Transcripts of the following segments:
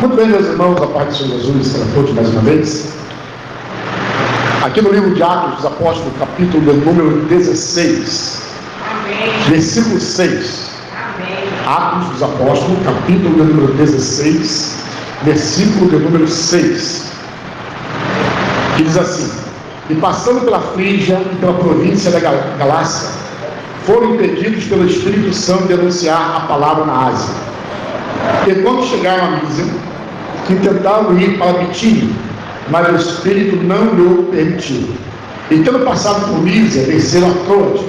Muito bem, meus irmãos, a paz do Senhor Jesus para todos mais uma vez. Aqui no livro de Atos dos Apóstolos, capítulo de número 16, amém, versículo 6. Amém. Atos dos Apóstolos, capítulo de número 16, versículo de número 6, que diz assim: e passando pela Frígia e pela província da Galácia, foram impedidos pelo Espírito Santo de anunciar a palavra na Ásia. E quando chegaram a Mísia, intentaram ir para Bitínia, mas o Espírito não lhe permitiu. E tendo passado por Mísia, desceram a Troade.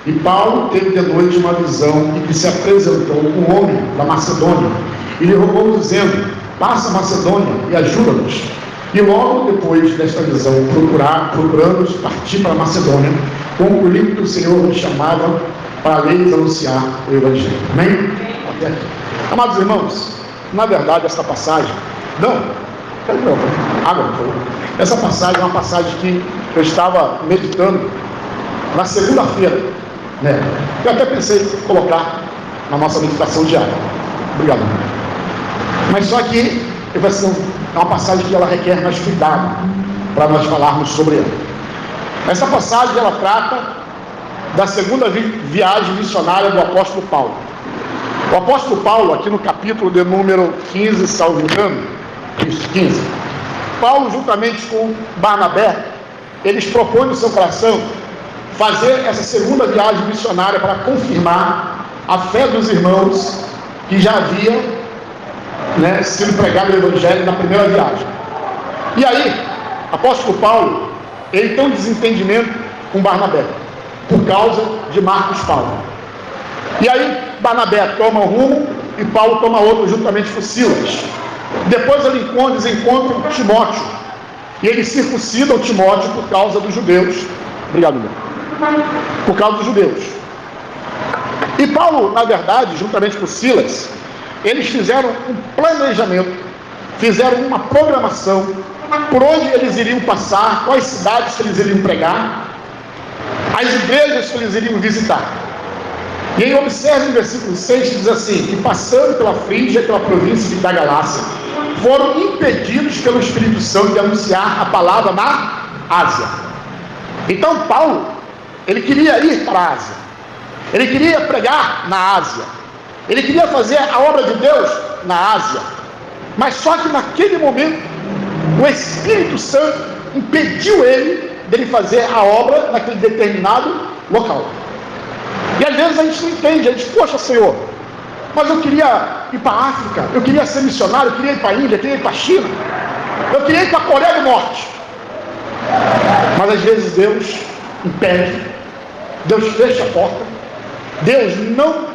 E Paulo teve de noite uma visão e que se apresentou um homem da Macedônia e lhe rogou, dizendo: passa a Macedônia e ajuda-nos. E logo depois desta visão, procuramos partir para a Macedônia, concluindo que o Senhor nos chamava para lhes anunciar o Evangelho. Amém? Até aqui. Amados irmãos, na verdade essa passagem, essa passagem é uma passagem que eu estava meditando na segunda-feira, né? Eu até pensei em colocar na nossa meditação diária. Obrigado. Mas só que vai ser uma passagem que ela requer mais cuidado para nós falarmos sobre ela. Essa passagem ela trata da segunda viagem missionária do apóstolo Paulo. O apóstolo Paulo, aqui no capítulo de número 15, salvo engano, 15, Paulo, juntamente com Barnabé, eles propõem no seu coração fazer essa segunda viagem missionária para confirmar a fé dos irmãos que já havia, sido pregado o Evangelho na primeira viagem. E aí, apóstolo Paulo, ele tem um desentendimento com Barnabé, por causa de Marcos Paulo. E aí, Barnabé toma um rumo e Paulo toma outro, juntamente com Silas. Depois eles encontram Timóteo, e eles circuncidam Timóteo por causa dos judeus. Obrigado, meu. Por causa dos judeus. E Paulo, na verdade, juntamente com Silas, eles fizeram um planejamento, fizeram uma programação por onde eles iriam passar, quais cidades que eles iriam pregar, as igrejas que eles iriam visitar. E aí observe o versículo 6, que diz assim: que passando pela Frígia e pela província da Galácia, foram impedidos pelo Espírito Santo de anunciar a palavra na Ásia. Então Paulo, ele queria ir para a Ásia, ele queria pregar na Ásia, ele queria fazer a obra de Deus na Ásia, mas só que naquele momento o Espírito Santo impediu ele dele fazer a obra naquele determinado local. E às vezes a gente não entende, a gente: poxa, Senhor, mas eu queria ir para a África, eu queria ser missionário, eu queria ir para a Índia, eu queria ir para a China, eu queria ir para a Coreia do Norte. Mas às vezes Deus impede, Deus fecha a porta, Deus não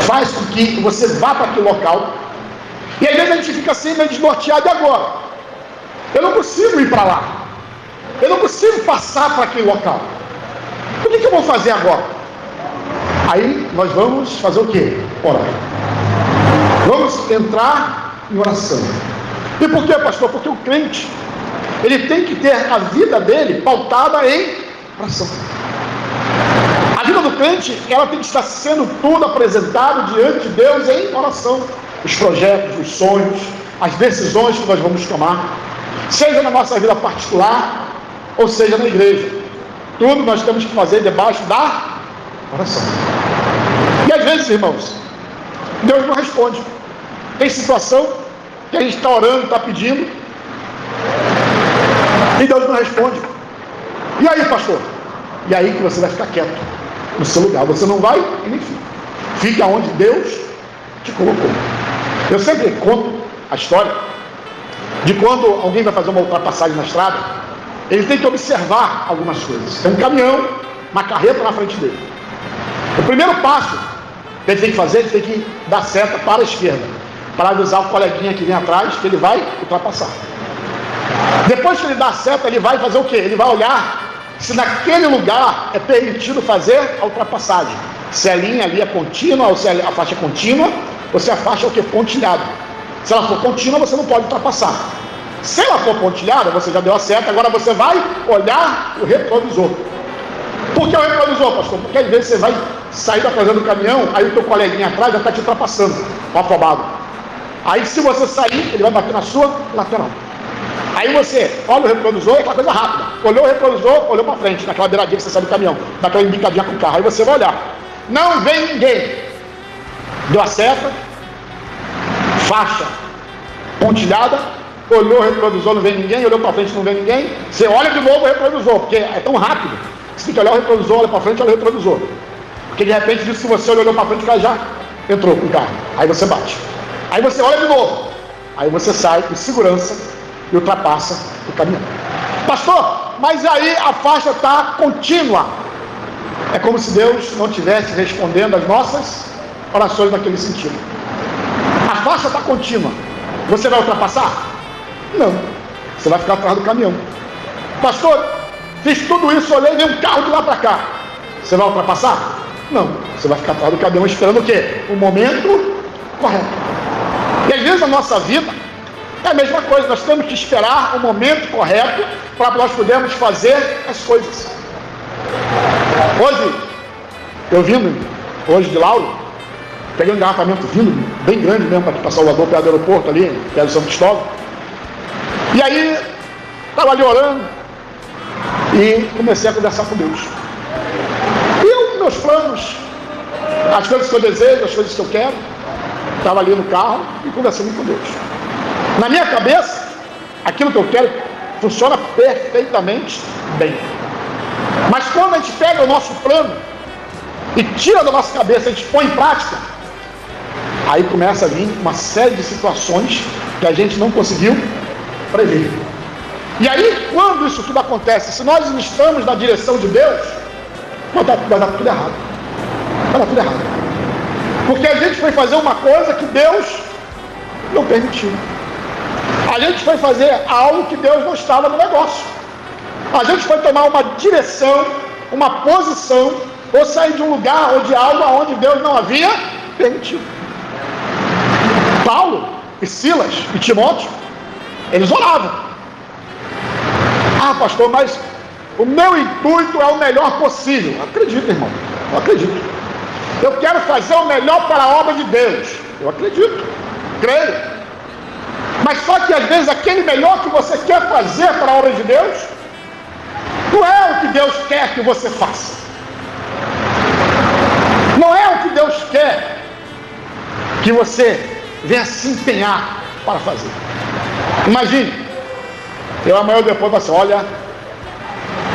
faz com que você vá para aquele local. E às vezes a gente fica assim meio desnorteado. E agora? Eu não consigo ir para lá, eu não consigo passar para aquele local. O que eu vou fazer agora? Aí nós vamos fazer o quê? Orar. Vamos entrar em oração. E por quê, pastor? Porque o crente, ele tem que ter a vida dele pautada em oração. A vida do crente, ela tem que estar sendo tudo apresentado diante de Deus em oração. Os projetos, os sonhos, as decisões que nós vamos tomar, seja na nossa vida particular, ou seja na igreja. Tudo nós temos que fazer debaixo da oração. E às vezes, irmãos, Deus não responde. Tem situação que a gente está orando, está pedindo, e Deus não responde. E aí, pastor? E aí que você vai ficar quieto no seu lugar. Você não vai e nem fica. Fica onde Deus te colocou. Eu sempre conto a história de quando alguém vai fazer uma ultrapassagem na estrada, ele tem que observar algumas coisas. Tem um caminhão, uma carreta na frente dele. O primeiro passo que ele tem que fazer, ele tem que dar seta para a esquerda, para avisar o coleguinha que vem atrás que ele vai ultrapassar. Depois que ele dá a seta, ele vai fazer o quê? Ele vai olhar se naquele lugar é permitido fazer a ultrapassagem. Se a linha ali é contínua, ou se a faixa é contínua, ou se a faixa é o quê? Pontilhada. Se ela for contínua, você não pode ultrapassar. Se ela for pontilhada, você já deu a seta, agora você vai olhar o retrovisor. Por que o retrovisor, pastor? Porque às vezes você vai sair da traseira do caminhão, aí o teu coleguinha atrás já está te ultrapassando, um afobado. Aí se você sair, ele vai bater na sua lateral. Aí você olha o retrovisor, é aquela coisa rápida. Olhou o retrovisor, olhou para frente, naquela beiradinha que você sai do caminhão, daquela embicadinha com o carro. Aí você vai olhar. Não vem ninguém. Deu a seta, faixa pontilhada, olhou o retrovisor, não vem ninguém, olhou para frente, não vem ninguém. Você olha de novo o retrovisor, porque é tão rápido. Você tem que olhar o retrovisor, olha para frente, olha o retrovisor. Porque de repente, disso, se você olhou para frente, o cara já entrou com o carro. Aí você bate. Aí você olha de novo. Aí você sai com segurança e ultrapassa o caminhão. Pastor, mas aí a faixa está contínua. É como se Deus não estivesse respondendo às nossas orações naquele sentido. A faixa está contínua. Você vai ultrapassar? Não. Você vai ficar atrás do caminhão. Pastor, fiz tudo isso, olhei e veio um carro de lá para cá. Você vai ultrapassar? Não. Você vai ficar atrás do caminhão esperando o quê? O momento correto. E às vezes a nossa vida é a mesma coisa. Nós temos que esperar o momento correto para nós podermos fazer as coisas. Hoje, eu vindo, hoje de Lauro, peguei um engarrafamento vindo, bem grande mesmo, para passar o Salvador, perto do aeroporto ali, perto do São Cristóvão. E aí, estava ali orando e comecei a conversar com Deus. E os meus planos, as coisas que eu desejo, as coisas que eu quero, estava ali no carro e conversando com Deus. Na minha cabeça, aquilo que eu quero funciona perfeitamente bem. Mas quando a gente pega o nosso plano e tira da nossa cabeça, a gente põe em prática, aí começa a vir uma série de situações que a gente não conseguiu prever. E aí, quando isso tudo acontece, se nós não estamos na direção de Deus, vai dar tudo errado. Vai dar tudo errado. Porque a gente foi fazer uma coisa que Deus não permitiu. A gente foi fazer algo que Deus não estava no negócio. A gente foi tomar uma direção, uma posição, ou sair de um lugar ou de algo onde Deus não havia permitido. Paulo e Silas e Timóteo, eles oravam. Ah, pastor, mas o meu intuito é o melhor possível. Eu acredito, irmão, eu acredito. Eu quero fazer o melhor para a obra de Deus. Eu acredito, creio. Mas só que às vezes aquele melhor que você quer fazer para a obra de Deus não é o que Deus quer que você faça. Não é o que Deus quer que você venha se empenhar para fazer. Imagine, eu amanhã ou depois vou assim, olha,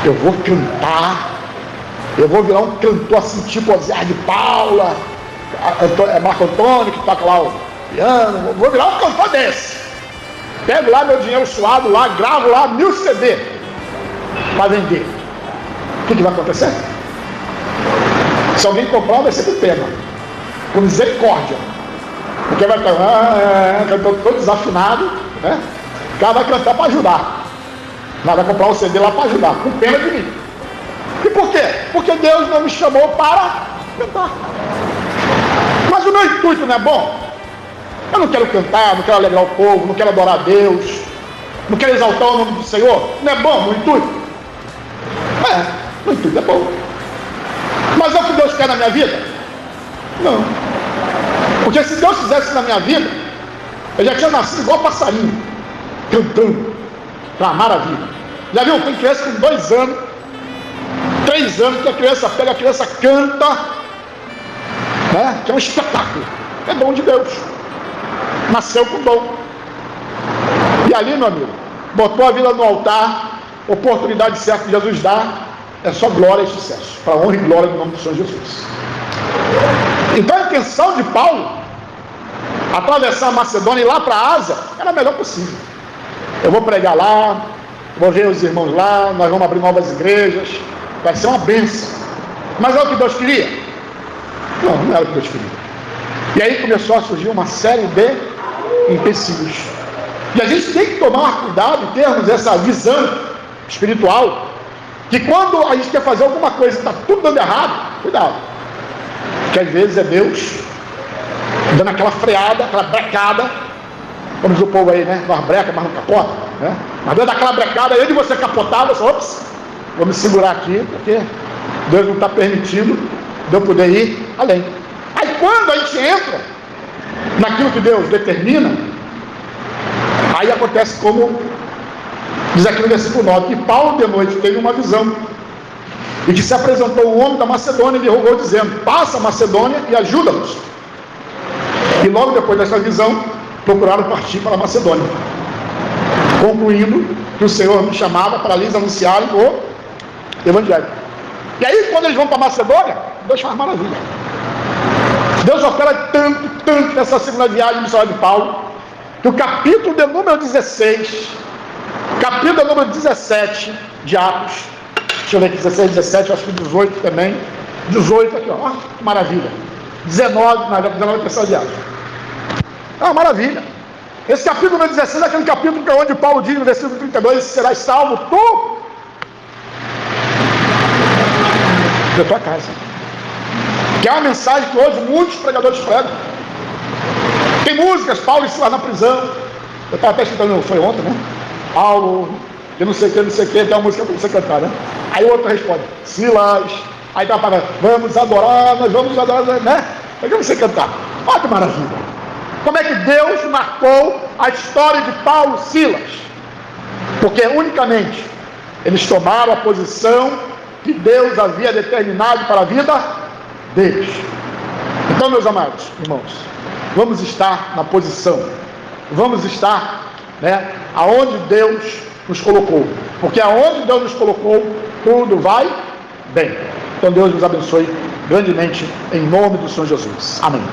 eu vou cantar, eu vou virar um cantor assim, tipo Zé de Paula, é Marco Antônio que toca lá o piano, vou virar um cantor desse. Pego lá meu dinheiro suado lá, gravo lá 1000 CD para vender. O que vai acontecer? Se alguém comprar, vai ser com pena, com misericórdia. Porque vai ficar, cantor todo desafinado, né? O cara vai cantar para ajudar. Vai comprar um CD lá para ajudar, com pena de mim. E por quê? Porque Deus não me chamou para cantar. Mas o meu intuito não é bom? Eu não quero cantar, não quero alegrar o povo, não quero adorar a Deus, não quero exaltar o nome do Senhor. Não é bom o intuito? O intuito é bom. Mas é o que Deus quer na minha vida? Não. Porque se Deus fizesse na minha vida, eu já tinha nascido igual passarinho, cantando, para amar a vida. Já viu? Tem criança com 2 anos, 3 anos, que a criança pega, a criança canta, né? Que é um espetáculo. É dom de Deus. Nasceu com dom. E ali, meu amigo, botou a vida no altar, oportunidade certa que Jesus dá, é só glória e sucesso, para a honra e glória do nome do Senhor Jesus. Então a intenção de Paulo, atravessar a Macedônia e ir lá para a Ásia, era a melhor possível. Eu vou pregar lá, vou ver os irmãos lá, nós vamos abrir novas igrejas, vai ser uma bênção. Mas é o que Deus queria? Não, não era o que Deus queria. E aí começou a surgir uma série de empecilhos. E a gente tem que tomar cuidado em termos dessa visão espiritual, que quando a gente quer fazer alguma coisa e está tudo dando errado, cuidado. Porque às vezes é Deus dando aquela freada, aquela brecada, como diz o povo aí, né? Nós breca, mas não capota, né? Mas dando aquela brecada, aí de você capotar, você, ops, vou me segurar aqui, porque Deus não está permitindo de eu poder ir além. Aí quando a gente entra naquilo que Deus determina, aí acontece como diz aqui no versículo 9, que Paulo de noite teve uma visão, e que se apresentou um homem da Macedônia e lhe rogou dizendo: passa a Macedônia e ajuda-nos. E logo depois dessa visão, procuraram partir para a Macedônia, concluindo que o Senhor me chamava para lhes anunciarem o Evangelho. E aí, quando eles vão para a Macedônia, Deus faz maravilha. Deus opera tanto nessa segunda viagem missionária de Paulo, que o capítulo de número 16, capítulo de número 17 de Atos, deixa eu ver aqui, 16, 17, acho que 18 também, 18 aqui, ó, que maravilha, 19 na terceira viagem. É uma maravilha. Esse capítulo número 16 é aquele capítulo que é onde Paulo diz no versículo 32, serás salvo tu da tua casa. Que é uma mensagem que hoje muitos pregadores pregam. Tem músicas, Paulo e Silas na prisão. Eu estava até escutando, foi ontem, né? Paulo, que não sei o que, tem uma música para você cantar, né? Aí o outro responde, Silas. Aí dá para, vamos adorar, nós vamos adorar, né? Aí que você cantar. Olha que maravilha. Como é que Deus marcou a história de Paulo e Silas? Porque unicamente eles tomaram a posição que Deus havia determinado para a vida deles. Então, meus amados irmãos, vamos estar na posição, vamos estar, né, aonde Deus nos colocou, porque aonde Deus nos colocou, tudo vai bem. Então Deus nos abençoe grandemente, em nome do Senhor Jesus. Amém.